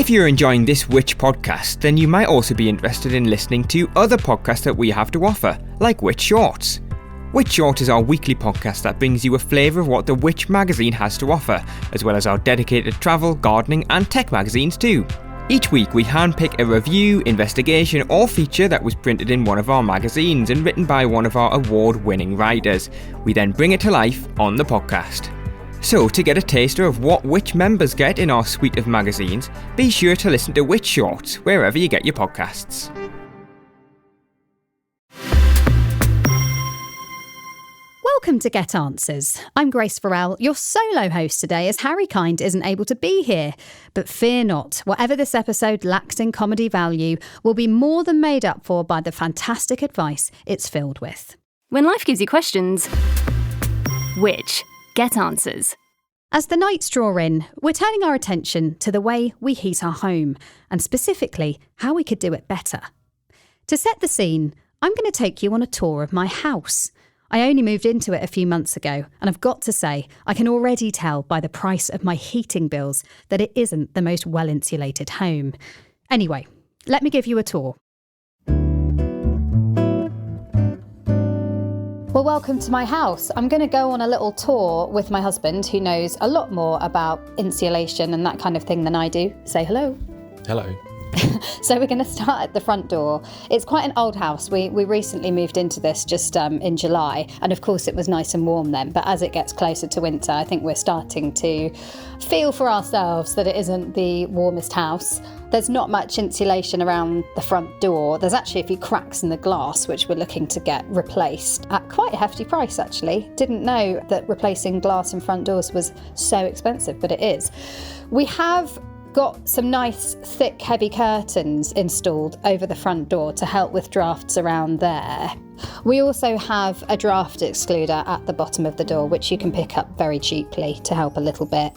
If you're enjoying this Which podcast, then you might also be interested in listening to other podcasts that we have to offer, like Which Shorts. Which Shorts is our weekly podcast that brings you a flavour of what the Which magazine has to offer, as well as our dedicated travel, gardening and tech magazines too. Each week we handpick a review, investigation or feature that was printed in one of our magazines and written by one of our award-winning writers. We then bring it to life on the podcast. So, to get a taster of what Which members get in our suite of magazines, be sure to listen to Which Shorts wherever you get your podcasts. Welcome to Get Answers. I'm Grace Farrell, your solo host today as Harry Kind isn't able to be here. But fear not, whatever this episode lacks in comedy value will be more than made up for by the fantastic advice it's filled with. When life gives you questions, Which? Get Answers. As the nights draw in, we're turning our attention to the way we heat our home, and specifically, how we could do it better. To set the scene, I'm going to take you on a tour of my house. I only moved into it a few months ago, and I've got to say, I can already tell by the price of my heating bills that it isn't the most well-insulated home. Anyway, let me give you a tour. Well, welcome to my house. I'm going to go on a little tour with my husband, who knows a lot more about insulation and that kind of thing than I do. Say hello. Hello. So we're going to start at the front door. It's quite an old house. We recently moved into this just in July, and of course it was nice and warm then, but as it gets closer to winter, I think we're starting to feel for ourselves that it isn't the warmest house. There's not much insulation around the front door. There's actually a few cracks in the glass which we're looking to get replaced at quite a hefty price actually. Didn't know that replacing glass in front doors was so expensive, but it is. We have got some nice thick heavy curtains installed over the front door to help with drafts around there. We also have a draft excluder at the bottom of the door which you can pick up very cheaply to help a little bit.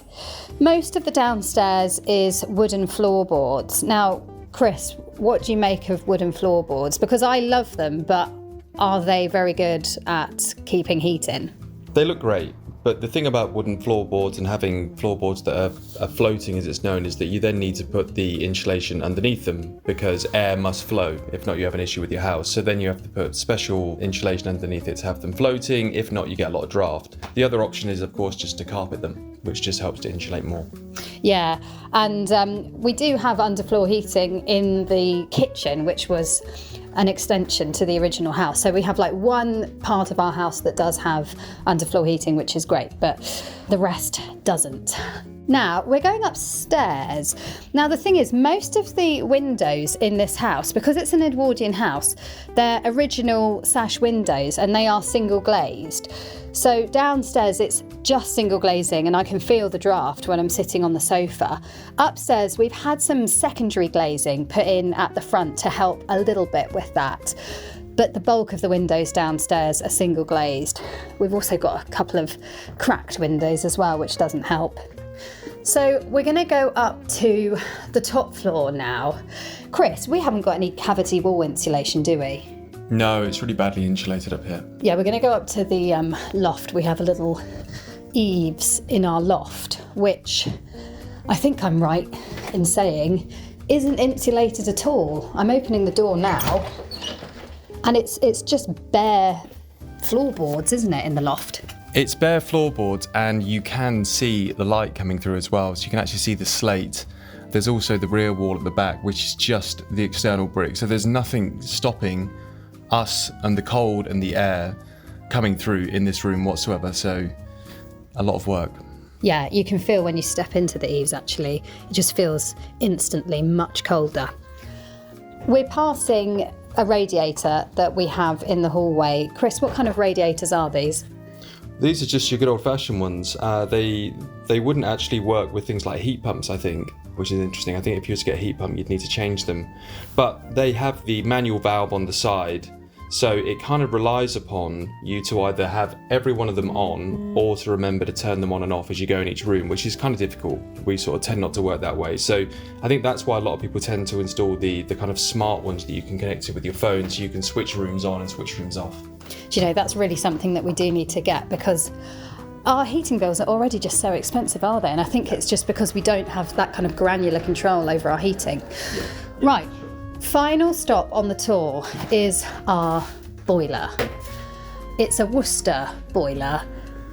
Most of the downstairs is wooden floorboards. Now, Chris, what do you make of wooden floorboards? Because I love them, but are they very good at keeping heat in? They look great. But the thing about wooden floorboards and having floorboards that are floating, as it's known, is that you then need to put the insulation underneath them because air must flow. If not, you have an issue with your house. So then you have to put special insulation underneath it to have them floating. If not, you get a lot of draft. The other option is, of course, just to carpet them, which just helps to insulate more. Yeah, and we do have underfloor heating in the kitchen, which was an extension to the original house. So we have like one part of our house that does have underfloor heating, which is great, but the rest doesn't. Now, we're going upstairs. Now, the thing is, most of the windows in this house, because it's an Edwardian house, they're original sash windows and they are single glazed. So downstairs, it's just single glazing and I can feel the draft when I'm sitting on the sofa. Upstairs, we've had some secondary glazing put in at the front to help a little bit with that. But the bulk of the windows downstairs are single glazed. We've also got a couple of cracked windows as well, which doesn't help. So we're going to go up to the top floor now. Chris, we haven't got any cavity wall insulation, do we? No, it's really badly insulated up here. Yeah, we're going to go up to the loft. We have a little eaves in our loft, which I think I'm right in saying isn't insulated at all. I'm opening the door now and it's just bare floorboards, isn't it, in the loft? It's bare floorboards and you can see the light coming through as well. So you can actually see the slate. There's also the rear wall at the back, which is just the external brick. So there's nothing stopping us and the cold and the air coming through in this room whatsoever. So a lot of work. Yeah, you can feel when you step into the eaves actually. It just feels instantly much colder. We're passing a radiator that we have in the hallway. Chris, what kind of radiators are these? These are just your good old-fashioned ones. They wouldn't actually work with things like heat pumps, I think, which is interesting. I think if you were to get a heat pump, you'd need to change them. But they have the manual valve on the side, so it kind of relies upon you to either have every one of them on or to remember to turn them on and off as you go in each room, which is kind of difficult. We sort of tend not to work that way. So I think that's why a lot of people tend to install the kind of smart ones that you can connect to with your phone, so you can switch rooms on and switch rooms off. Do you know, that's really something that we do need to get, because Our heating bills are already just so expensive, are they? And I think it's just because we don't have that kind of granular control over our heating. Right, final stop on the tour is our boiler. It's a Worcester boiler.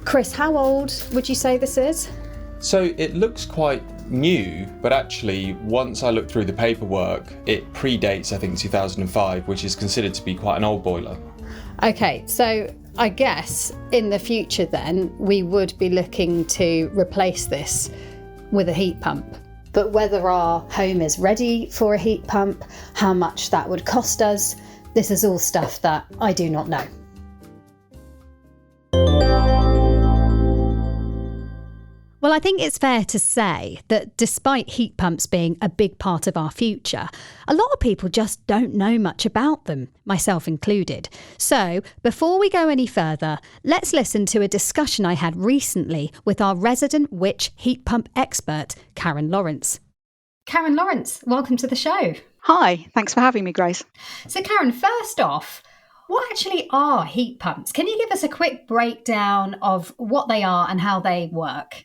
Chris, how old would you say this is? So it looks quite new, but actually once I looked through the paperwork, it predates, I think, 2005, which is considered to be quite an old boiler. Okay, so I guess in the future then we would be looking to replace this with a heat pump. But whether our home is ready for a heat pump, how much that would cost us, this is all stuff that I do not know. Well, I think it's fair to say that despite heat pumps being a big part of our future, a lot of people just don't know much about them, myself included. So, before we go any further, let's listen to a discussion I had recently with our resident witch heat pump expert, Karen Lawrence. Karen Lawrence, welcome to the show. Hi, thanks for having me, Grace. So, Karen, first off, what actually are heat pumps? Can you give us a quick breakdown of what they are and how they work?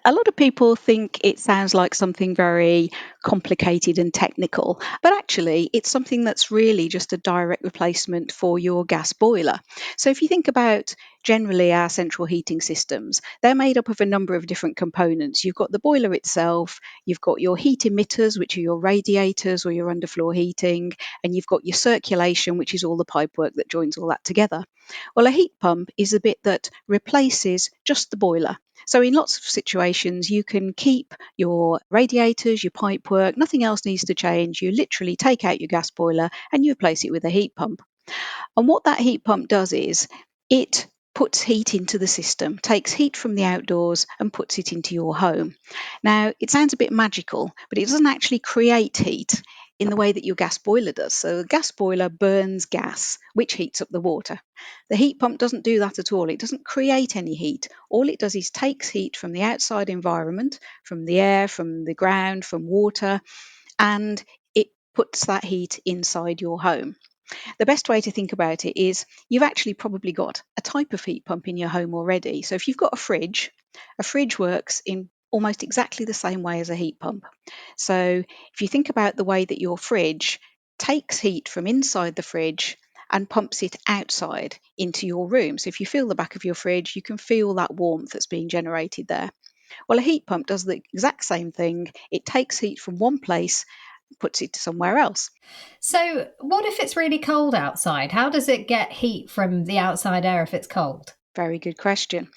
A lot of people think it sounds like something very complicated and technical, but actually it's something that's really just a direct replacement for your gas boiler. So if you think about generally our central heating systems, they're made up of a number of different components. You've got the boiler itself, you've got your heat emitters, which are your radiators or your underfloor heating, and you've got your circulation, which is all the pipework that joins all that together. Well, a heat pump is a bit that replaces just the boiler. So in lots of situations, you can keep your radiators, your pipework, nothing else needs to change. You literally take out your gas boiler and you replace it with a heat pump. And what that heat pump does is it puts heat into the system, takes heat from the outdoors and puts it into your home. Now, it sounds a bit magical, but it doesn't actually create heat in the way that your gas boiler does. So the gas boiler burns gas, which heats up the water. The heat pump doesn't do that at all. It doesn't create any heat. All it does is takes heat from the outside environment, from the air, from the ground, from water, and it puts that heat inside your home. The best way to think about it is you've actually probably got a type of heat pump in your home already. So if you've got a fridge works in almost exactly the same way as a heat pump. So if you think about the way that your fridge takes heat from inside the fridge and pumps it outside into your room. So if you feel the back of your fridge, you can feel that warmth that's being generated there. Well, a heat pump does the exact same thing. It takes heat from one place, puts it somewhere else. So what if it's really cold outside? How does it get heat from the outside air if it's cold? Very good question.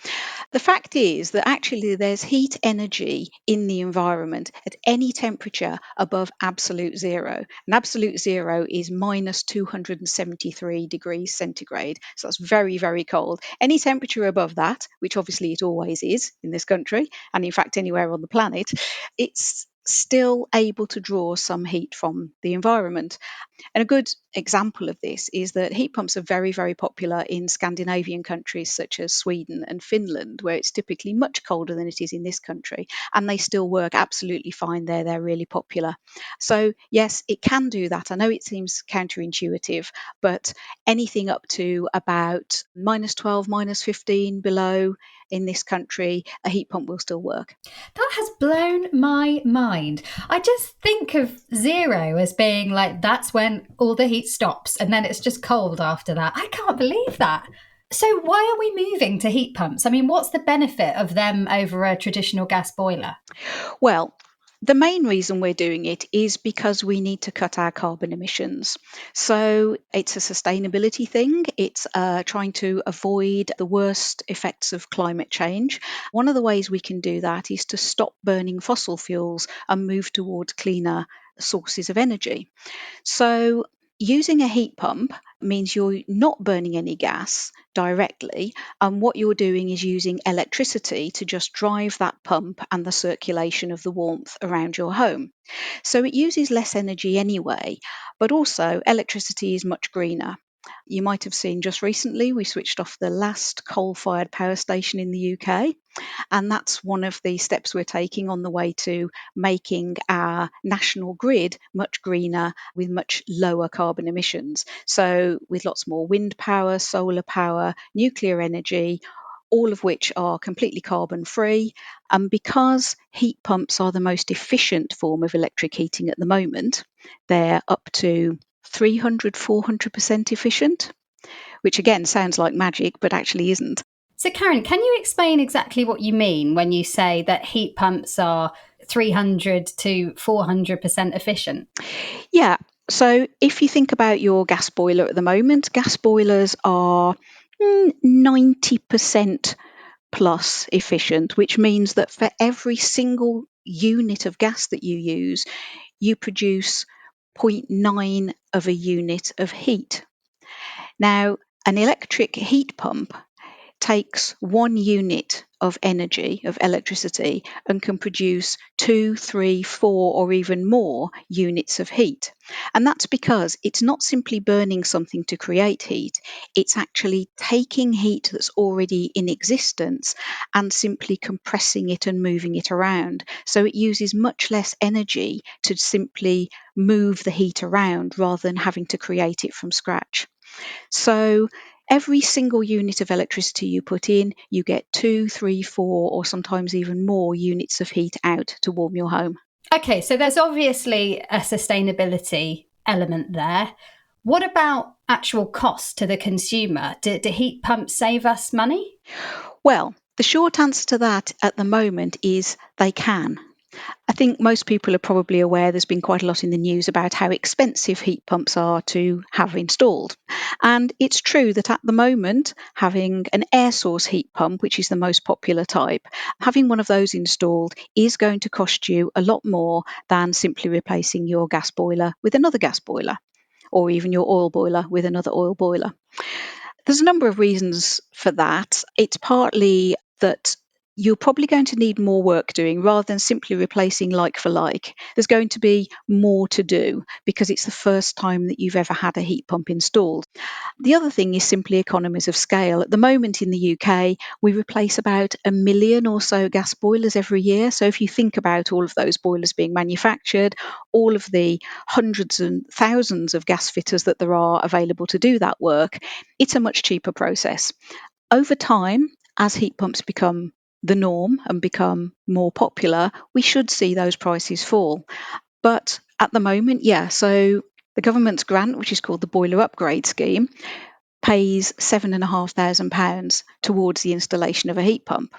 The fact is that actually there's heat energy in the environment at any temperature above absolute zero. And absolute zero is minus 273 degrees centigrade. So that's very, very cold. Any temperature above that, which obviously it always is in this country, and in fact anywhere on the planet, it's still able to draw some heat from the environment. And a good example of this is that heat pumps are very, very popular in Scandinavian countries such as Sweden and Finland, where it's typically much colder than it is in this country, and they still work absolutely fine there. They're really popular. So yes, it can do that. I know it seems counterintuitive, but anything up to about minus 12, minus 15 below in this country, a heat pump will still work. That has blown my mind. I just think of zero as being like that's when all the heat stops and then it's just cold after that. I can't believe that. So why are we moving to heat pumps? I mean, what's the benefit of them over a traditional gas boiler? Well, the main reason we're doing it is because we need to cut our carbon emissions. So it's a sustainability thing. It's trying to avoid the worst effects of climate change. One of the ways we can do that is to stop burning fossil fuels and move towards cleaner sources of energy. So using a heat pump means you're not burning any gas directly, and what you're doing is using electricity to just drive that pump and the circulation of the warmth around your home. So it uses less energy anyway, but also electricity is much greener. You might have seen just recently we switched off the last coal-fired power station in the UK, and that's one of the steps we're taking on the way to making our national grid much greener with much lower carbon emissions. So with lots more wind power, solar power, nuclear energy, all of which are completely carbon free. And because heat pumps are the most efficient form of electric heating at the moment, they're up to 300, 400% efficient, which again sounds like magic, but actually isn't. So, Karen, can you explain exactly what you mean when you say that heat pumps are 300 to 400% efficient? Yeah. So if you think about your gas boiler at the moment, gas boilers are 90% plus efficient, which means that for every single unit of gas that you use, you produce 0.9 of a unit of heat. Now, an electric heat pump takes 1 unit of energy, of electricity, and can produce 2, 3, 4, or even more units of heat. And that's because it's not simply burning something to create heat, it's actually taking heat that's already in existence and simply compressing it and moving it around. So it uses much less energy to simply move the heat around rather than having to create it from scratch. So every single unit of electricity you put in, you get 2, 3, 4, or sometimes even more units of heat out to warm your home. Okay, so there's obviously a sustainability element there. What about actual cost to the consumer? Do heat pumps save us money? Well, the short answer to that at the moment is they can. I think most people are probably aware there's been quite a lot in the news about how expensive heat pumps are to have installed. And it's true that at the moment, having an air source heat pump, which is the most popular type, having one of those installed is going to cost you a lot more than simply replacing your gas boiler with another gas boiler, or even your oil boiler with another oil boiler. There's a number of reasons for that. It's partly that you're probably going to need more work doing rather than simply replacing like for like. There's going to be more to do because it's the first time that you've ever had a heat pump installed. The other thing is simply economies of scale. At the moment in the UK, we replace about 1 million or so gas boilers every year. So if you think about all of those boilers being manufactured, all of the hundreds and thousands of gas fitters that there are available to do that work, it's a much cheaper process. Over time, as heat pumps become the norm and become more popular, we should see those prices fall. But at the moment, so the government's grant, which is called the Boiler Upgrade Scheme, pays £7,500 towards the installation of a heat pump.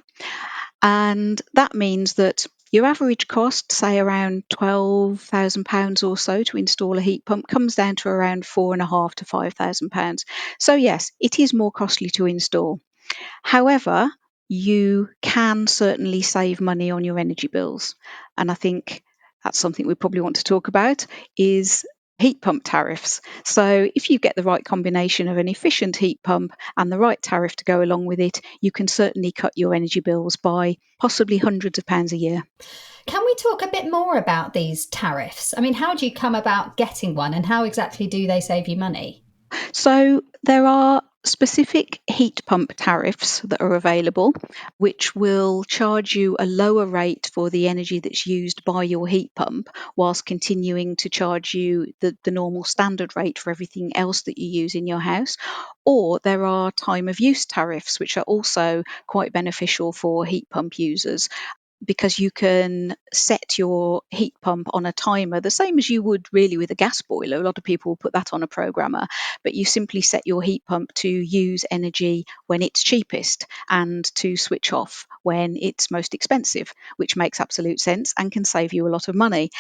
And that means that your average cost, say around £12,000 or so to install a heat pump, comes down to around £4,500 to £5,000. So yes, it is more costly to install. However, you can certainly save money on your energy bills. And I think that's something we probably want to talk about is heat pump tariffs. So if you get the right combination of an efficient heat pump and the right tariff to go along with it, you can certainly cut your energy bills by possibly hundreds of pounds a year. Can we talk a bit more about these tariffs? I mean, how do you come about getting one and how exactly do they save you money? So there are specific heat pump tariffs that are available, which will charge you a lower rate for the energy that's used by your heat pump, whilst continuing to charge you the normal standard rate for everything else that you use in your house. Or there are time of use tariffs, which are also quite beneficial for heat pump users, because you can set your heat pump on a timer, the same as you would really with a gas boiler. A lot of people put that on a programmer, but you simply set your heat pump to use energy when it's cheapest and to switch off when it's most expensive, which makes absolute sense and can save you a lot of money.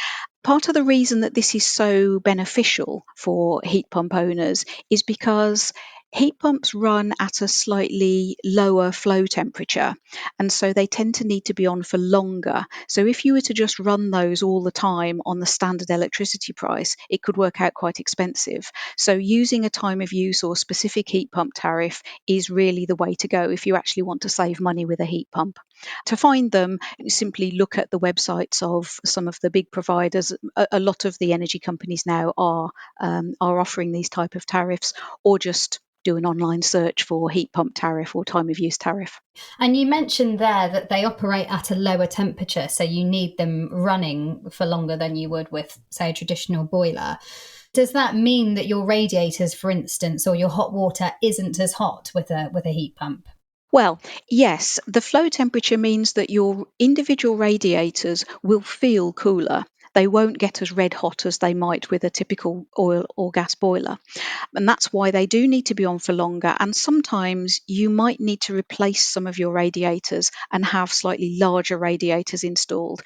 Part of the reason that this is so beneficial for heat pump owners is because heat pumps run at a slightly lower flow temperature, and so they tend to need to be on for longer. So if you were to just run those all the time on the standard electricity price, it could work out quite expensive. So using a time of use or specific heat pump tariff is really the way to go if you actually want to save money with a heat pump. To find them, simply look at the websites of some of the big providers. A lot of the energy companies now are offering these type of tariffs, or just do an online search for heat pump tariff or time of use tariff. And you mentioned there that they operate at a lower temperature, so you need them running for longer than you would with, say, a traditional boiler. Does that mean that your radiators, for instance, or your hot water isn't as hot with a heat pump? Well, yes, the flow temperature means that your individual radiators will feel cooler. They won't get as red hot as they might with a typical oil or gas boiler. And that's why they do need to be on for longer. And sometimes you might need to replace some of your radiators and have slightly larger radiators installed.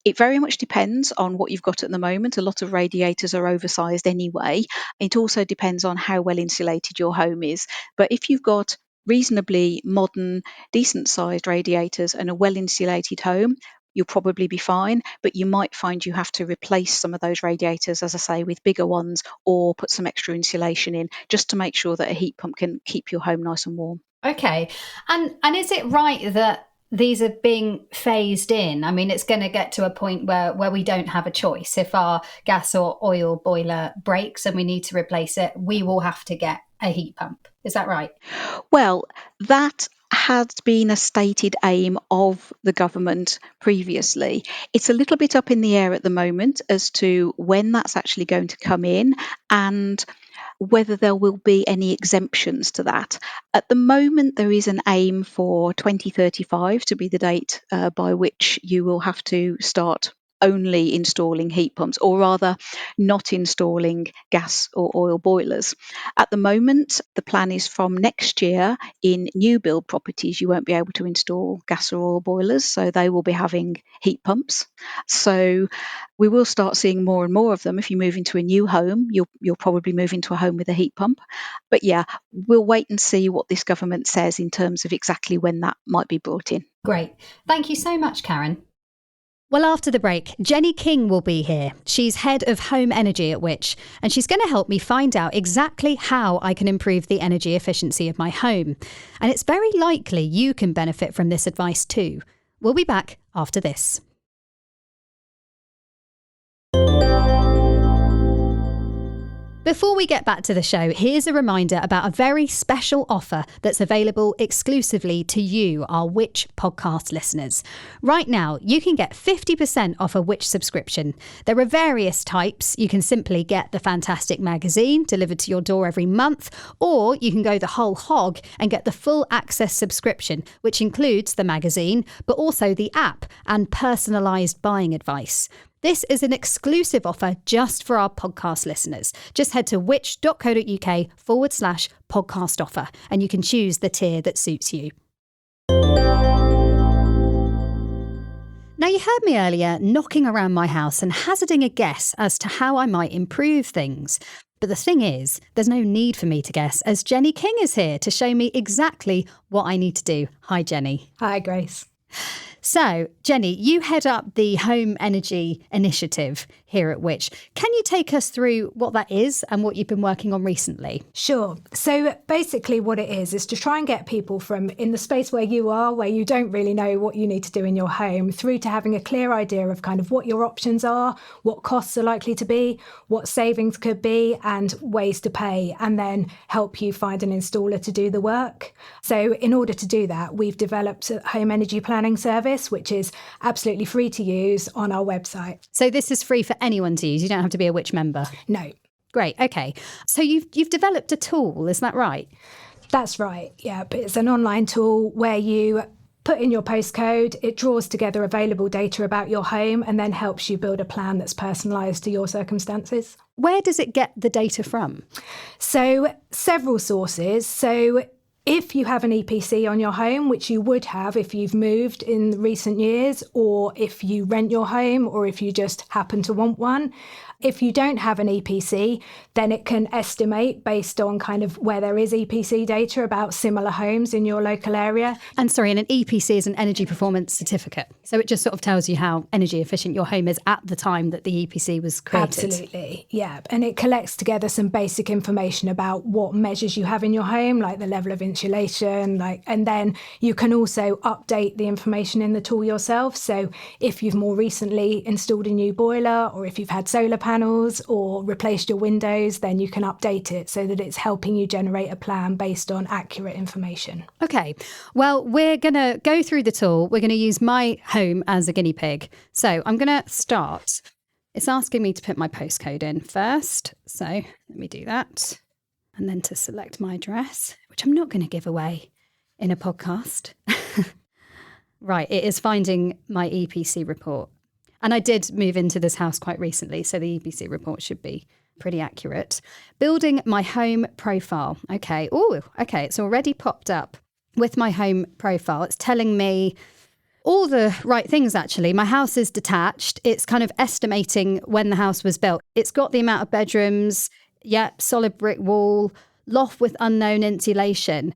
It very much depends on what you've got at the moment. A lot of radiators are oversized anyway. It also depends on how well insulated your home is. But if you've got reasonably modern, decent sized radiators and a well insulated home, you'll probably be fine, but you might find you have to replace some of those radiators, as I say, with bigger ones or put some extra insulation in just to make sure that a heat pump can keep your home nice and warm. Okay. And is it right that these are being phased in? I mean, it's going to get to a point where we don't have a choice. If our gas or oil boiler breaks and we need to replace it, we will have to get a heat pump. Is that right? Well, that has been a stated aim of the government previously. It's a little bit up in the air at the moment as to when that's actually going to come in and whether there will be any exemptions to that. At the moment, there is an aim for 2035 to be the date by which you will have to start only installing heat pumps, or rather not installing gas or oil boilers. At the moment, the plan is from next year in new build properties, you won't be able to install gas or oil boilers, so they will be having heat pumps. So we will start seeing more and more of them. If you move into a new home, you'll probably move into a home with a heat pump. But yeah, we'll wait and see what this government says in terms of exactly when that might be brought in. Great. Thank you so much, Karen. Well, after the break, Jenny King will be here. She's head of home energy at Which, and she's going to help me find out exactly how I can improve the energy efficiency of my home. And it's very likely you can benefit from this advice too. We'll be back after this. Before we get back to the show, here's a reminder about a very special offer that's available exclusively to you, our Which podcast listeners. Right now, you can get 50% off a Which subscription. There are various types. You can simply get the fantastic magazine delivered to your door every month, or you can go the whole hog and get the full access subscription, which includes the magazine, but also the app and personalised buying advice. This is an exclusive offer just for our podcast listeners. Just head to which.co.uk/podcast offer and you can choose the tier that suits you. Now, you heard me earlier knocking around my house and hazarding a guess as to how I might improve things. But the thing is, there's no need for me to guess, as Jenny King is here to show me exactly what I need to do. Hi, Jenny. Hi, Grace. So, Jenny, you head up the Home Energy Initiative here at Which. Can you take us through what that is and what you've been working on recently? Sure. So basically what it is to try and get people from in the space where you are, where you don't really know what you need to do in your home, through to having a clear idea of kind of what your options are, what costs are likely to be, what savings could be, and ways to pay, and then help you find an installer to do the work. So in order to do that, we've developed a home energy planning service, which is absolutely free to use on our website. So this is free for anyone to use. You don't have to be a Which member. No. Great. Okay. So you've developed a tool, is that right? That's right. Yeah, but it's an online tool where you put in your postcode, it draws together available data about your home and then helps you build a plan that's personalised to your circumstances. Where does it get the data from? So several sources. So if you have an EPC on your home, which you would have if you've moved in recent years, or if you rent your home, or if you just happen to want one, if you don't have an EPC, then it can estimate based on kind of where there is EPC data about similar homes in your local area. And sorry, and an EPC is an energy performance certificate. So it just sort of tells you how energy efficient your home is at the time that the EPC was created. Absolutely, yeah. And it collects together some basic information about what measures you have in your home, like the level of insulation, and then you can also update the information in the tool yourself. So if you've more recently installed a new boiler, or if you've had solar panels or replaced your windows, then you can update it so that it's helping you generate a plan based on accurate information. Okay, well, we're going to go through the tool. We're going to use my home as a guinea pig. So I'm going to start. It's asking me to put my postcode in first. So let me do that. And then to select my address, which I'm not going to give away in a podcast. Right, it is finding my EPC report. And I did move into this house quite recently, so the EPC report should be pretty accurate. Building my home profile. Okay. Oh, okay. It's already popped up with my home profile. It's telling me all the right things, actually. My house is detached. It's kind of estimating when the house was built. It's got the amount of bedrooms. Yep. Solid brick wall, loft with unknown insulation.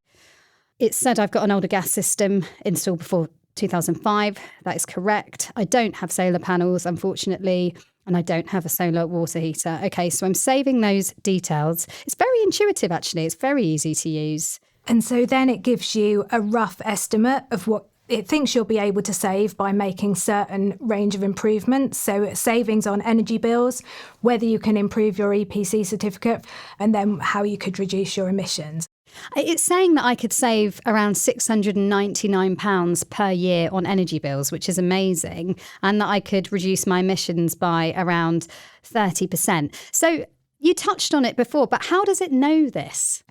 It said I've got an older gas system installed before 2005. That is correct. I don't have solar panels, unfortunately, and I don't have a solar water heater. Okay, so I'm saving those details. It's very intuitive, actually. It's very easy to use. And so then it gives you a rough estimate of what it thinks you'll be able to save by making certain range of improvements. So savings on energy bills, whether you can improve your EPC certificate, and then how you could reduce your emissions. It's saying that I could save around £699 per year on energy bills, which is amazing, and that I could reduce my emissions by around 30%. So you touched on it before, but how does it know this?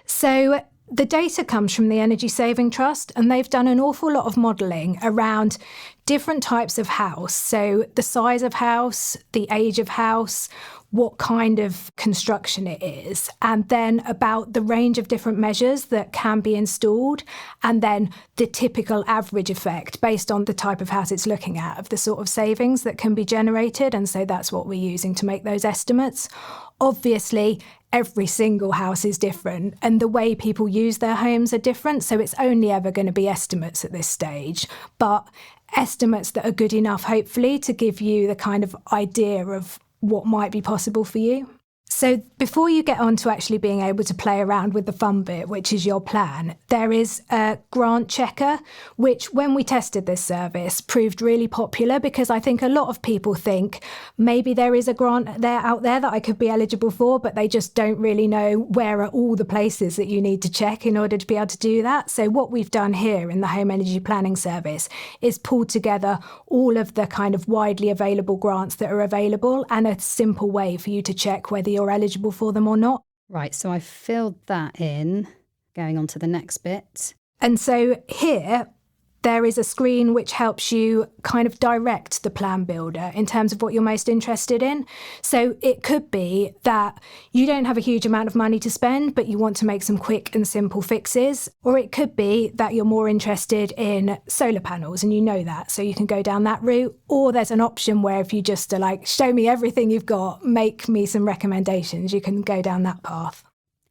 So the data comes from the Energy Saving Trust, and they've done an awful lot of modelling around different types of house. So the size of house, the age of house, what kind of construction it is, and then about the range of different measures that can be installed, and then the typical average effect based on the type of house it's looking at of the sort of savings that can be generated. And so that's what we're using to make those estimates. Obviously, every single house is different and the way people use their homes are different. So it's only ever going to be estimates at this stage, but estimates that are good enough, hopefully, to give you the kind of idea of what might be possible for you. So before you get on to actually being able to play around with the fun bit, which is your plan, there is a grant checker, which when we tested this service proved really popular, because I think a lot of people think maybe there is a grant out there that I could be eligible for, but they just don't really know where are all the places that you need to check in order to be able to do that. So what we've done here in the Home Energy Planning Service is pulled together all of the kind of widely available grants that are available and a simple way for you to check whether you're eligible for them or not. Right, so I filled that in. Going on to the next bit. And so here, there is a screen which helps you kind of direct the plan builder in terms of what you're most interested in. So it could be that you don't have a huge amount of money to spend, but you want to make some quick and simple fixes. Or it could be that you're more interested in solar panels and you know that, so you can go down that route. Or there's an option where if you just are like, show me everything you've got, make me some recommendations, you can go down that path.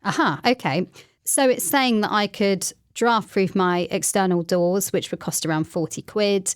Aha, okay. So it's saying that I could draft-proof my external doors, which would cost around 40 quid.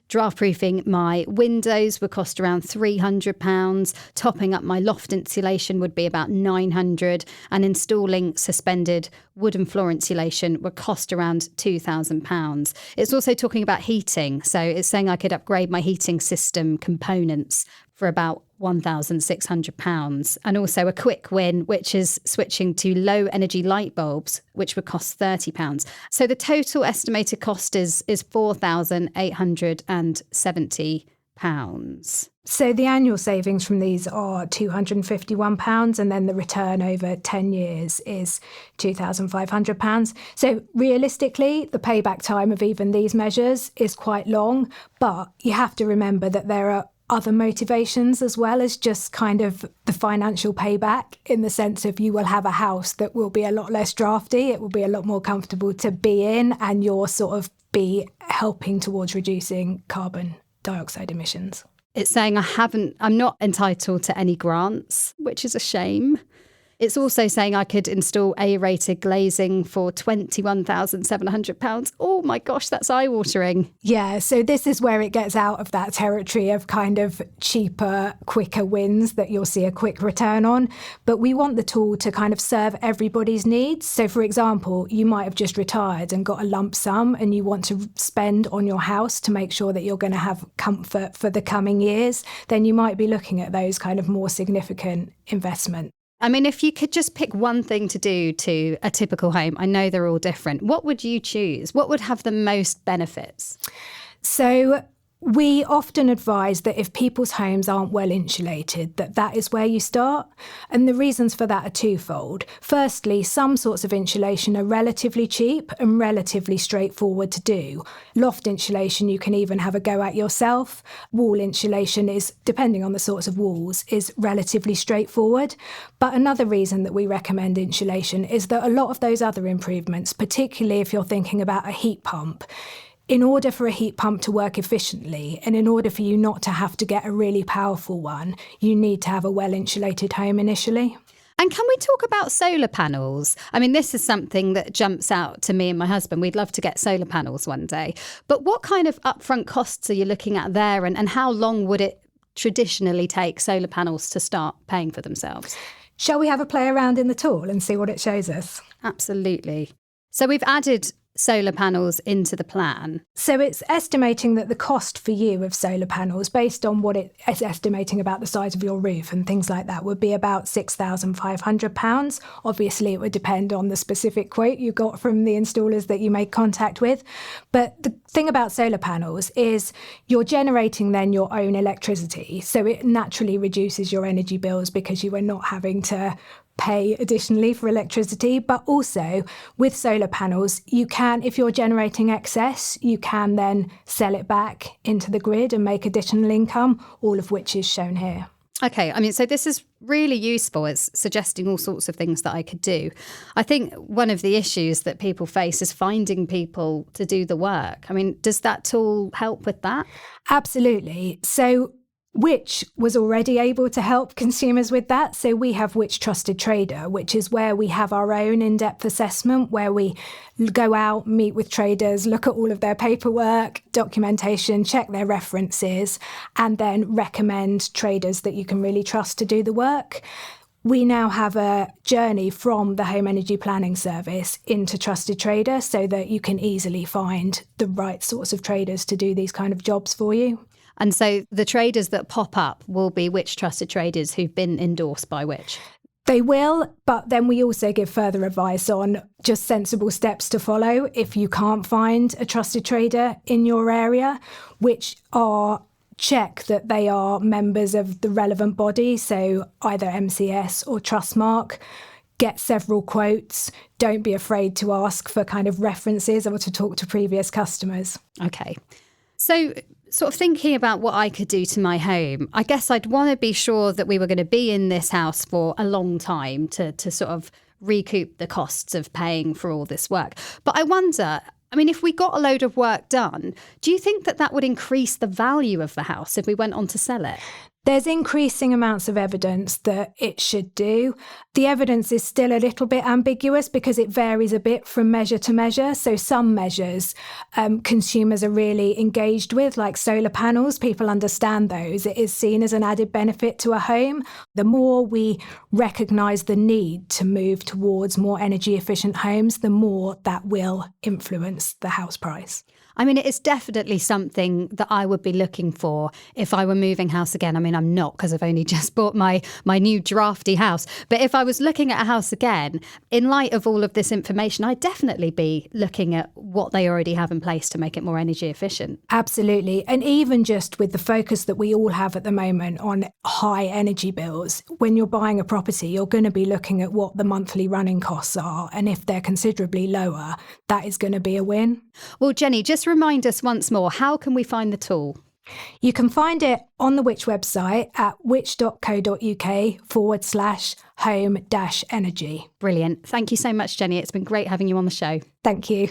Draft-proofing my windows would cost around £300. Topping up my loft insulation would be about £900. And installing suspended wooden floor insulation would cost around £2,000. It's also talking about heating. So it's saying I could upgrade my heating system components for about £1,600. And also a quick win, which is switching to low energy light bulbs, which would cost £30. So the total estimated cost is £4,870. So the annual savings from these are £251, and then the return over 10 years is £2,500. So realistically, the payback time of even these measures is quite long, but you have to remember that there are other motivations as well as just kind of the financial payback, in the sense of you will have a house that will be a lot less drafty, it will be a lot more comfortable to be in, and you'll sort of be helping towards reducing carbon dioxide emissions. It's saying I'm not entitled to any grants, which is a shame. It's also saying I could install A-rated glazing for £21,700. Oh my gosh, that's eye-watering. Yeah, so this is where it gets out of that territory of kind of cheaper, quicker wins that you'll see a quick return on. But we want the tool to kind of serve everybody's needs. So for example, you might have just retired and got a lump sum and you want to spend on your house to make sure that you're going to have comfort for the coming years. Then you might be looking at those kind of more significant investments. I mean, if you could just pick one thing to do to a typical home, I know they're all different, what would you choose? What would have the most benefits? So We often advise that if people's homes aren't well insulated, that is where you start. And the reasons for that are twofold. Firstly, some sorts of insulation are relatively cheap and relatively straightforward to do. Loft insulation, you can even have a go at yourself. Wall insulation is, depending on the sorts of walls, is relatively straightforward. But another reason that we recommend insulation is that a lot of those other improvements, particularly if you're thinking about a heat pump, in order for a heat pump to work efficiently, and in order for you not to have to get a really powerful one, you need to have a well-insulated home initially. And can we talk about solar panels? I mean, this is something that jumps out to me and my husband. We'd love to get solar panels one day. But what kind of upfront costs are you looking at there, and how long would it traditionally take solar panels to start paying for themselves? Shall we have a play around in the tool and see what it shows us? Absolutely. So we've added solar panels into the plan. So it's estimating that the cost for you of solar panels, based on what it is estimating about the size of your roof and things like that, would be about £6,500. Obviously, it would depend on the specific quote you got from the installers that you made contact with. But the thing about solar panels is you're generating then your own electricity. So it naturally reduces your energy bills because you are not having to pay additionally for electricity. But also with solar panels, you can, if you're generating excess, you can then sell it back into the grid and make additional income, all of which is shown here. Okay, I mean, so this is really useful. It's suggesting all sorts of things that I could do. I think one of the issues that people face is finding people to do the work. I mean, does that tool help with that? Absolutely. So Which was already able to help consumers with that. So we have Which Trusted Trader, which is where we have our own in-depth assessment, where we go out, meet with traders, look at all of their paperwork, documentation, check their references, and then recommend traders that you can really trust to do the work. We now have a journey from the Home Energy Planning Service into Trusted Trader so that you can easily find the right sorts of traders to do these kind of jobs for you. And so the traders that pop up will be Which Trusted Traders who've been endorsed by Which? They will, but then we also give further advice on just sensible steps to follow if you can't find a trusted trader in your area, which are check that they are members of the relevant body, so either MCS or Trustmark. Get several quotes. Don't be afraid to ask for kind of references or to talk to previous customers. Okay. So sort of thinking about what I could do to my home, I guess I'd want to be sure that we were going to be in this house for a long time to sort of recoup the costs of paying for all this work. But I wonder, I mean, if we got a load of work done, do you think that that would increase the value of the house if we went on to sell it? There's increasing amounts of evidence that it should do. The evidence is still a little bit ambiguous because it varies a bit from measure to measure. So some measures consumers are really engaged with, like solar panels. People understand those. It is seen as an added benefit to a home. The more we recognise the need to move towards more energy efficient homes, the more that will influence the house price. I mean, it is definitely something that I would be looking for if I were moving house again. I mean, I'm not, because I've only just bought my new drafty house. But if I was looking at a house again, in light of all of this information, I'd definitely be looking at what they already have in place to make it more energy efficient. Absolutely. And even just with the focus that we all have at the moment on high energy bills, when you're buying a property, you're going to be looking at what the monthly running costs are. And if they're considerably lower, that is going to be a win. Well, Jenny, just remind us once more, how can we find the tool? You can find it on the Which website at which.co.uk/home-energy. Brilliant. Thank you so much, Jenny. It's been great having you on the show. Thank you.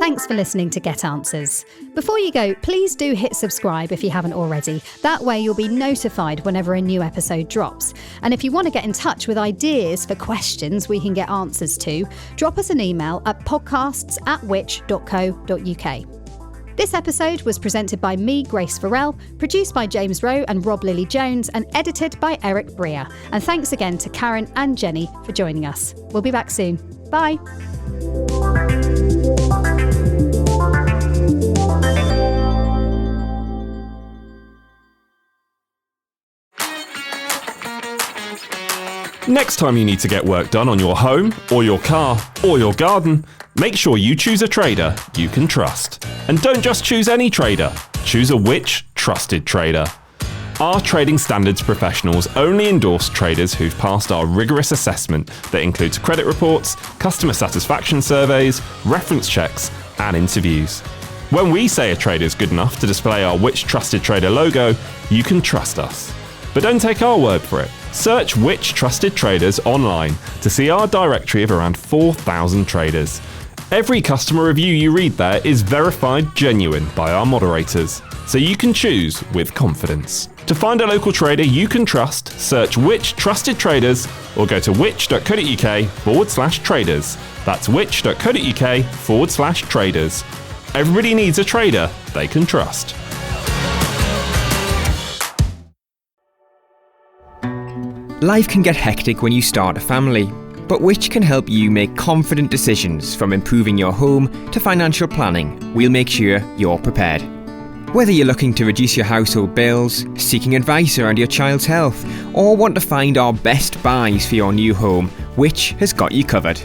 Thanks for listening to Get Answers. Before you go, please do hit subscribe if you haven't already. That way you'll be notified whenever a new episode drops. And if you want to get in touch with ideas for questions we can get answers to, drop us an email at podcasts@which.co.uk. This episode was presented by me, Grace Farrell, produced by James Rowe and Rob Lilly-Jones, and edited by Eric Breer. And thanks again to Karen and Jenny for joining us. We'll be back soon. Bye. Next time you need to get work done on your home, or your car, or your garden, Make sure you choose a trader you can trust. And don't just choose any trader, choose a Which trusted trader. Our trading standards professionals only endorse traders who've passed our rigorous assessment that includes credit reports, customer satisfaction surveys, reference checks, and interviews. When we say a trader is good enough to display our Which Trusted Trader logo, you can trust us. But don't take our word for it. Search Which Trusted Traders online to see our directory of around 4,000 traders. Every customer review you read there is verified genuine by our moderators, so you can choose with confidence. To find a local trader you can trust, search Which Trusted Traders or go to which.co.uk/traders. That's which.co.uk/traders. Everybody needs a trader they can trust. Life can get hectic when you start a family, but Which can help you make confident decisions from improving your home to financial planning. We'll make sure you're prepared. Whether you're looking to reduce your household bills, seeking advice around your child's health, or want to find our best buys for your new home, Which has got you covered.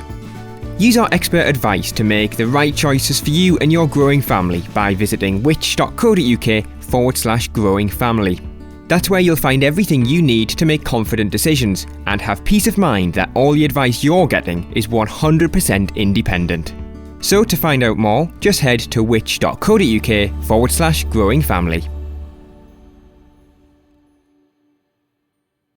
Use our expert advice to make the right choices for you and your growing family by visiting which.co.uk/growing family. That's where you'll find everything you need to make confident decisions and have peace of mind that all the advice you're getting is 100% independent. So to find out more, just head to which.co.uk/growing family.